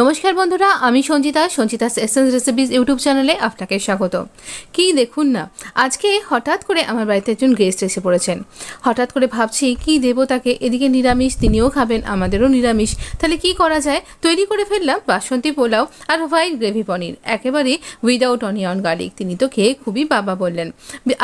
নমস্কার বন্ধুরা, আমি সঞ্চিতাস এসেন্স রেসিপিস ইউটিউব চ্যানেলে আপনাকে স্বাগত। কি দেখুন না, আজকে হঠাৎ করে আমার বাড়িতে একজন গেস্ট এসে পড়েছেন। হঠাৎ করে ভাবছি কি দেবো তাকে, এদিকে নিরামিষ, তিনিও খাবেন, আমাদেরও নিরামিষ, তাহলে কি করা যায়। তৈরি করে ফেললাম বাসন্তী পোলাও আর হোয়াইট গ্রেভি পনির, একেবারে উইদাউট অনিয়ন গার্লিক। তিনি তো খেয়ে খুবই বাবা বললেন।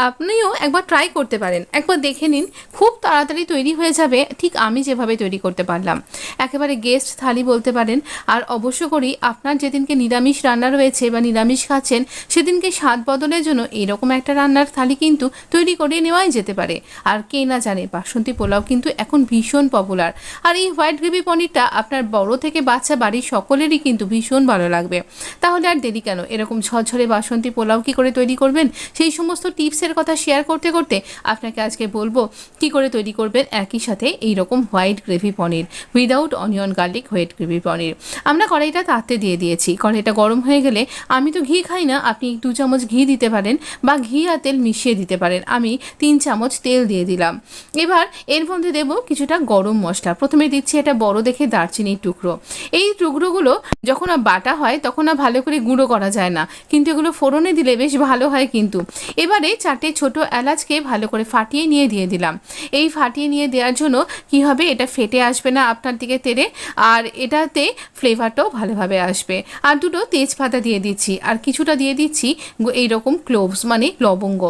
আপনিও একবার ট্রাই করতে পারেন, একবার দেখে নিন, খুব তাড়াতাড়ি তৈরি হয়ে যাবে, ঠিক আমি যেভাবে তৈরি করতে পারলাম। একেবারে গেস্ট থালি বলতে পারেন। আর অবশ্য করি আপনার যেদিনকে নিরামিষ রান্না রয়েছে বা নিরামিষ খাচ্ছেন, সেদিনকে স্বাদ বদলের জন্য এরকম একটা রান্নার থালি কিন্তু তৈরি করে নেওয়াই যেতে পারে। আর কে না জানে বাসন্তী পোলাও কিন্তু এখন ভীষণ পপুলার। আর এই হোয়াইট গ্রেভি পনিরটা আপনার বড় থেকে বাচ্চা বাড়ির সকলেরই কিন্তু ভীষণ ভালো লাগবে। তাহলে আর দেরি কেন, এরকম ঝরঝরে বাসন্তী পোলাও কী করে তৈরি করবেন, সেই সমস্ত টিপসের কথা শেয়ার করতে করতে আপনাকে আজকে বলবো কী করে তৈরি করবেন একই সাথে এইরকম white gravy paneer, without onion garlic white gravy paneer. আমরা কড়াইটা তাতে দিয়ে দিয়েছি, কড়াইটা গরম হয়ে গেলে, আমি তো ঘি খাই না, আপনি 2 চামচ ঘি দিতে পারেন বা ঘি আর তেল মিশিয়ে দিতে পারেন, আমি 3 চামচ তেল দিয়ে দিলাম। এবার এর মধ্যে দেবো কিছুটা গরম মশলা। প্রথমে দিচ্ছি এটা বড় দেখে দারচিনির টুকরো। এই টুকরোগুলো যখন বাটা হয় তখন আর ভালো করে গুঁড়ো করা যায় না, কিন্তু এগুলো ফোড়নে দিলে বেশ ভালো হয় কিন্তু। এবারে 4টে ছোট এলাচকে ভালো করে ফাটিয়ে নিয়ে দিয়ে দিলাম। এই ফাটিয়ে নিয়ে দেওয়ার জন্য কি হবে, এটা ফেটে আসবে না আপনার দিকে তেলে, আর এটাতে ফ্লেভারটাও ভালোভাবে আসবে। আর 2টো তেজপাতা দিয়ে দিচ্ছি, আর কিছুটা দিয়ে দিচ্ছি এইরকম ক্লোভস মানে লবঙ্গ।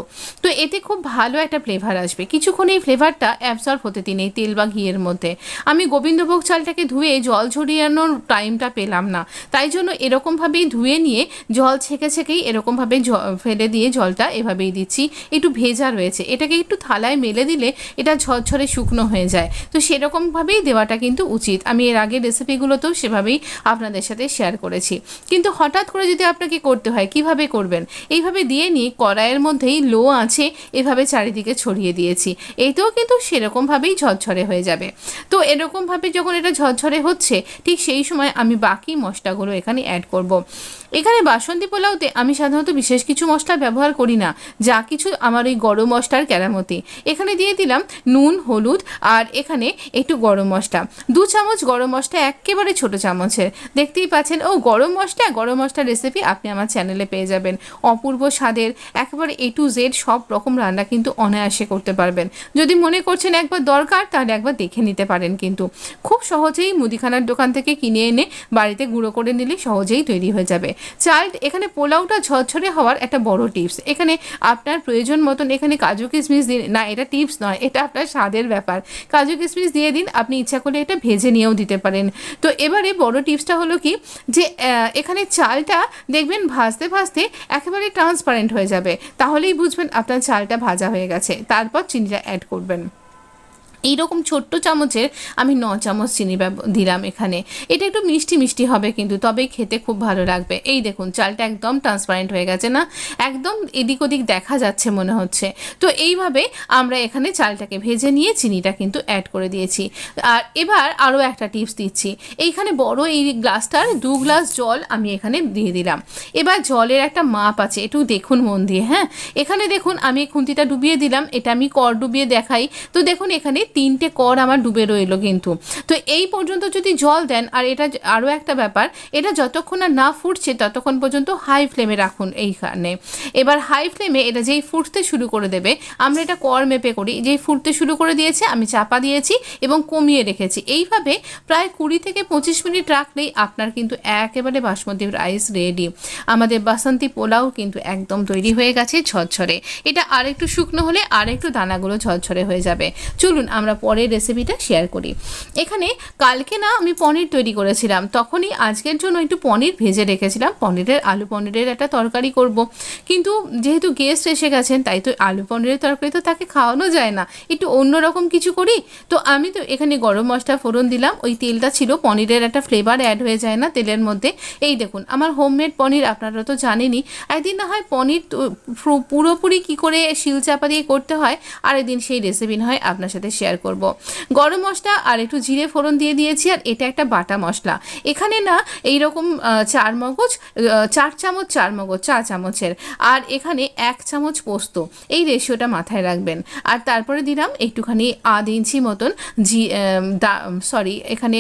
তো এতে খুব ভালো একটা ফ্লেভার আসবে। কিছুক্ষণ এই ফ্লেভারটা অ্যাবসর্ব হতে দিন এই তেল বা ঘিয়ের মধ্যে। আমি গোবিন্দভোগ চালটাকে ধুয়ে জল ঝরিয়ানোর টাইমটা পেলাম না, তাই জন্য এরকমভাবেই ধুয়ে নিয়ে জল ছেঁকেই এরকমভাবে ফেলে দিয়ে জলটা এভাবেই দিচ্ছি। একটু ভেজা রয়েছে, এটাকে একটু থালায় মেলে দিলে এটা ঝরঝরে শুকনো হয়ে যায়, তো সেরকমভাবেই দেওয়াটা কিন্তু উচিত। আমি এর আগের রেসিপিগুলোতেও সেভাবেই আপনাদের সাথে শেয়ার করেছি। কিন্তু হঠাৎ করে যদি আপনাকে করতে হয়, কিভাবে করবেন, এইভাবে দিয়ে নিয়ে কড়াইয়ের মধ্যেই লো আছে এভাবে চারিদিকে ছড়িয়ে দিয়েছি, এইটাও কিন্তু সেরকমভাবেই ঝরঝরে হয়ে যাবে। তো এরকমভাবে যখন এটা ঝরঝরে হচ্ছে, ঠিক সেই সময় আমি বাকি মশলাগুলো এখানে অ্যাড করব। এখানে বাসন্তী পোলাওতে আমি সাধারণত বিশেষ কিছু মশলা ব্যবহার করি না, যা কিছু আমার ওই গরম মশলার কেরামতি। এখানে দিয়ে দিলাম নুন, হলুদ, আর এখানে একটু গরম মশলা, 2 চামচ গরম মশলা, একেবারে ছোট চামচের। দেখতেই পাচ্ছেন, গরম মশলার রেসিপি আপনি আমার চ্যানেলে পেয়ে যাবেন। অপূর্ব স্বাদের একেবারে A to Z সব রকম রান্না কিন্তু অনায়াসে করতে পারবেন। যদি মনে করছেন একবার দরকার, তাহলে একবার দেখে নিতে পারেন। কিন্তু খুব সহজেই মুদিখানার দোকান থেকে কিনে এনে বাড়িতে গুঁড়ো করে নিলে সহজেই তৈরি হয়ে যাবে। চাল এখানে পোলাওটা ঝরঝরে হওয়ার একটা বড় টিপস, এখানে আপনার প্রয়োজন মতন এখানে কাজু কিশমিশ দিন না, এটা টিপস নয়, এটা আপনার স্বাদের ব্যাপার। কাজু কিশমিশ দিয়ে দিন, আপনি ইচ্ছা করলে এটা ভেজে নিয়েও দিতে পারেন। তো এবারে বড় টিপসটা হলো কি, যে এখানে চালটা দেখবেন ভাজতে ভাজতে একেবারে ট্রান্সপারেন্ট হয়ে যাবে, তাহলেই বুঝবেন আপনার চালটা ভাজা হয়ে গেছে। তারপর চিনিটা অ্যাড করবেন। এইরকম ছোট্ট চামচের আমি 9 চামচ চিনি দিলাম এখানে। এটা একটু মিষ্টি মিষ্টি হবে কিন্তু, তবেই খেতে খুব ভালো লাগবে। এই দেখুন চালটা একদম ট্রান্সপারেন্ট হয়ে গেছে না, একদম এদিক ওদিক দেখা যাচ্ছে মনে হচ্ছে। তো এইভাবে আমরা এখানে চালটাকে ভেজে নিয়ে চিনিটা কিন্তু অ্যাড করে দিয়েছি। আর এবার আরও একটা টিপস দিচ্ছি, এইখানে বড় এই গ্লাসটার 2 গ্লাস জল আমি এখানে দিয়ে দিলাম। এবার জলের একটা মাপ আছে, একটু দেখুন মন দিয়ে। হ্যাঁ, এখানে দেখুন আমি খুন্তিটা ডুবিয়ে দিলাম, এটা আমি কর ডুবিয়ে দেখাই। তো দেখুন এখানে 3টে কর আমার ডুবে রইলো কিন্তু। তো এই পর্যন্ত যদি জল দেন, আর এটা আরও একটা ব্যাপার, এটা যতক্ষণ না ফুটছে ততক্ষণ পর্যন্ত হাই ফ্লেমে রাখুন এইখানে। এবার হাই ফ্লেমে এটা যেই ফুটতে শুরু করে দেবে, আমরা এটা কর মেপে করি, যেই ফুটতে শুরু করে দিয়েছে আমি চাপা দিয়েছি এবং কমিয়ে রেখেছি। এইভাবে প্রায় 20 থেকে 25 মিনিট রাখলেই আপনার কিন্তু একেবারে বাসমতি রাইস রেডি। আমাদের বাসন্তী পোলাও কিন্তু একদম তৈরি হয়ে গেছে ঝরঝরে। এটা আর একটু শুকনো হলে আর একটু দানাগুলো ঝরঝরে হয়ে যাবে। চলুন আমরা পরের রেসিপিটা শেয়ার করি। এখানে কালকে না আমি পনির তৈরি করেছিলাম, তখনই আজকের জন্য একটু পনির ভেজে রেখেছিলাম। আলু পনিরের একটা তরকারি করব, কিন্তু যেহেতু গেস্ট এসে গেছেন, তাই তো আলু পনিরের তরকারি তো তাকে খাওয়ানো যায় না, একটু অন্যরকম কিছু করি। তো আমি তো এখানে গরম মশলা ফোড়ন দিলাম, ওই তেলটা ছিল, পনিরের একটা ফ্লেভার অ্যাড হয়ে যায় না তেলের মধ্যে। এই দেখুন আমার হোমমেড পনির, আপনারা তো জানেনই। একদিন না হয় পনির পুরোপুরি কী করে শিল চাপা দিয়ে করতে হয়, আর একদিন সেই রেসিপি না হয় আপনার সাথে শেয়ার শেয়ার করব। গরম মশলা আর একটু জিরে ফোড়ন দিয়ে দিয়েছি, আর এটা একটা বাটা মশলা। এখানে না এইরকম 4 চামচ 4 চামচের, আর এখানে 1 চামচ পোস্ত, এই রেশিওটা মাথায় রাখবেন। আর তারপরে দিলাম একটুখানি 1/2 ইঞ্চি মতন এখানে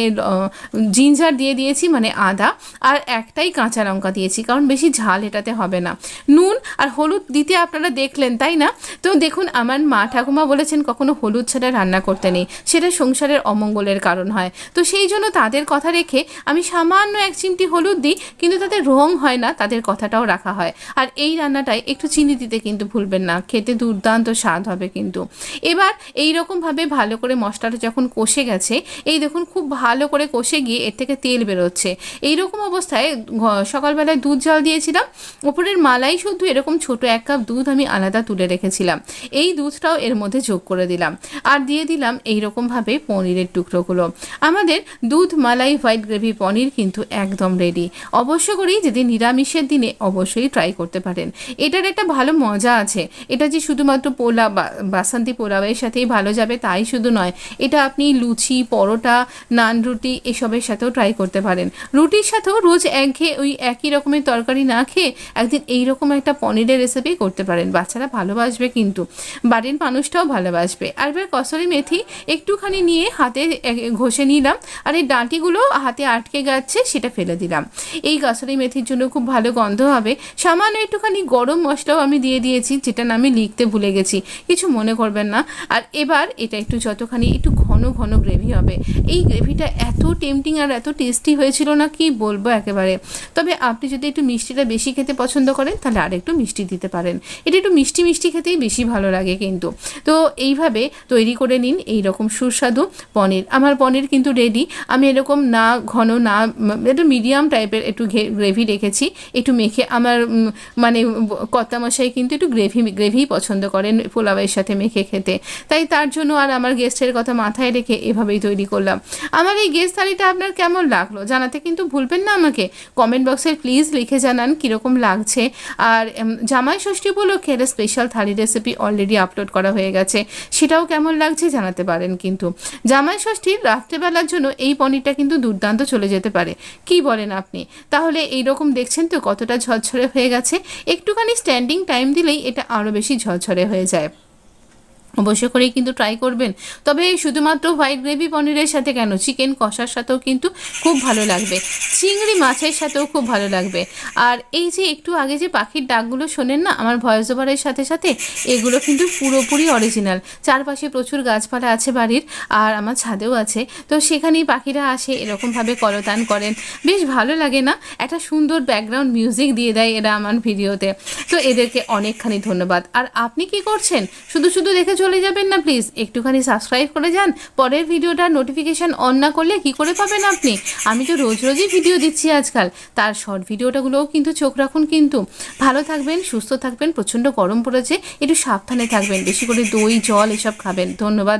জিঞ্জার দিয়ে দিয়েছি, মানে আদা, আর একটাই কাঁচা লঙ্কা দিয়েছি, কারণ বেশি ঝাল এটাতে হবে না। নুন আর হলুদ দিতে আপনারা দেখলেন, তাই না? তো দেখুন, আমার মা ঠাকুমা বলেছেন কখনো হলুদ ছাড়া রান্না করতে নেই, সেটা সংসারের অমঙ্গলের কারণ হয়। তো সেই জন্য তাদের কথা রেখে আমি সামান্য 1 চিমটি হলুদ দিই, কিন্তু তাদের রং হয় না, তাদের কথাটাও রাখা হয়। আর এই রান্নাটায় একটু চিনি দিতে কিন্তু ভুলবেন না, খেতে দুর্দান্ত স্বাদ হবে কিন্তু। এবার এইরকমভাবে ভালো করে মশলাটা যখন কষে গেছে, এই দেখুন খুব ভালো করে কষে গিয়ে এর থেকে তেল বেরোচ্ছে। এইরকম অবস্থায় সকালবেলায় দুধ জাল দিয়েছিলাম, ওপরের মালাই শুধু এরকম ছোট 1 কাপ দুধ আমি আলাদা তুলে রেখেছিলাম, এই দুধটাও এর মধ্যে যোগ করে দিলাম। আর দিয়ে দিলাম এইরকমভাবে পনিরের টুকরোগুলো। আমাদের দুধ মালাই হোয়াইট গ্রেভি পনির কিন্তু একদম রেডি। অবশ্য করেই যদি নিরামিষের দিনে অবশ্যই ট্রাই করতে পারেন। এটার একটা ভালো মজা আছে, এটা যে শুধুমাত্র বাসান্তি পোলাওয়ের সাথেই ভালো যাবে তাই শুধু নয়, এটা আপনি লুচি, পরোটা, নান রুটি এসবের সাথেও ট্রাই করতে পারেন। রুটির সাথেও রোজ একঘেয়ে ওই একই রকমের তরকারি না খেয়ে একদিন এইরকম একটা পনিরের রেসিপি করতে পারেন। বাচ্চারা ভালোবাসবে, কিন্তু বাড়ির মানুষটাও ভালোবাসবে। আর এবার কসুরি মেথি একটুখানি নিয়ে হাতে ঘষে নিলাম, আর এই ডাঁটিগুলো হাতে আটকে যাচ্ছে সেটা ফেলে দিলাম। এই কসুরি মেথির জন্য খুব ভালো গন্ধ হবে। সামান্য একটুখানি গরম মশলাও আমি দিয়ে দিয়েছি, যেটা না আমি লিখতে ভুলে গেছি, কিছু মনে করবেন না। আর এবার এটা একটু যতখানি একটু ঘন ঘন গ্রেভি হবে। এই গ্রেভিটা এত টেম্পটিং আর এত টেস্টি হয়েছিল না, কি বলবো একেবারে। তবে আপনি যদি একটু মিষ্টিটা বেশি খেতে পছন্দ করেন তাহলে আর একটু মিষ্টি দিতে পারেন, এটা একটু মিষ্টি মিষ্টি খেতেই বেশি ভালো লাগে কিন্তু। তো এইভাবে তৈরি করে নিন এইরকম সুস্বাদু পনির। আমার পনির কিন্তু রেডি। আমি এরকম না ঘন না, একটু মিডিয়াম টাইপের একটু গ্রেভি রেখেছি, একটু মেখে। আমার মানে কর্তামশাই কিন্তু একটু গ্রেভি পছন্দ করেন পোলাওয়ের সাথে মেখে খেতে, তাই তার জন্য আর আমার গেস্টের কথা মাথায় রেখে এভাবেই তৈরি করলাম। আমার এই গেস্ট থালিটা আপনার কেমন লাগলো জানাতে কিন্তু ভুলবেন না আমাকে। কমেন্ট বক্সে প্লিজ লিখে জানান কীরকম লাগছে। আর জামাই ষষ্ঠী উপলক্ষে একটা স্পেশাল থালি রেসিপি অলরেডি আপলোড করা হয়ে গেছে, সেটাও কেমন লাগছে জানাতে পারেন কিন্তু। জামাই ষষ্ঠীর রাত্রেবেলার জন্য এই পনিরটা কিন্তু দুর্দান্ত চলে যেতে পারে, কি বলেন আপনি? তাহলে এইরকম দেখছেন তো কতটা ঝরঝরে হয়ে গেছে। একটুখানি স্ট্যান্ডিং টাইম দিলেই এটা আরও বেশি ঝরঝরে হয়ে যায়। অবশ্য করেই কিন্তু ট্রাই করবেন। তবে শুধুমাত্র হোয়াইট গ্রেভি পনিরের সাথে কেন, চিকেন কষার সাথেও কিন্তু খুব ভালো লাগবে, চিংড়ি মাছের সাথেও খুব ভালো লাগবে। আর এই যে একটু আগে যে পাখির ডাকগুলো শোনেন না আমার ভয়েস ওভারের সাথে সাথে, এগুলো কিন্তু পুরোপুরি অরিজিনাল। চারপাশে প্রচুর গাছপালা আছে বাড়ির, আর আমার ছাদেও আছে, তো সেখানেই পাখিরা আসে, এরকমভাবে কলতান করেন, বেশ ভালো লাগে না? একটা সুন্দর ব্যাকগ্রাউন্ড মিউজিক দিয়ে দেয় এরা আমার ভিডিওতে, তো এদেরকে অনেকখানি ধন্যবাদ। আর আপনি কি করছেন? শুধু শুধু দেখে চলে যাবেন না প্লিজ, একটুখানি সাবস্ক্রাইব করে যান। পরের ভিডিওটা নোটিফিকেশান অন না করলে কি করে পাবেন আপনি? আমি তো রোজ রোজই ভিডিও দিচ্ছি আজকাল, তার শর্ট ভিডিওটাগুলোও কিন্তু চোখ রাখুন কিন্তু। ভালো থাকবেন, সুস্থ থাকবেন, প্রচণ্ড গরম পড়েছে, একটু সাবধানে থাকবেন, বেশি করে দই জল এসব খাবেন। ধন্যবাদ।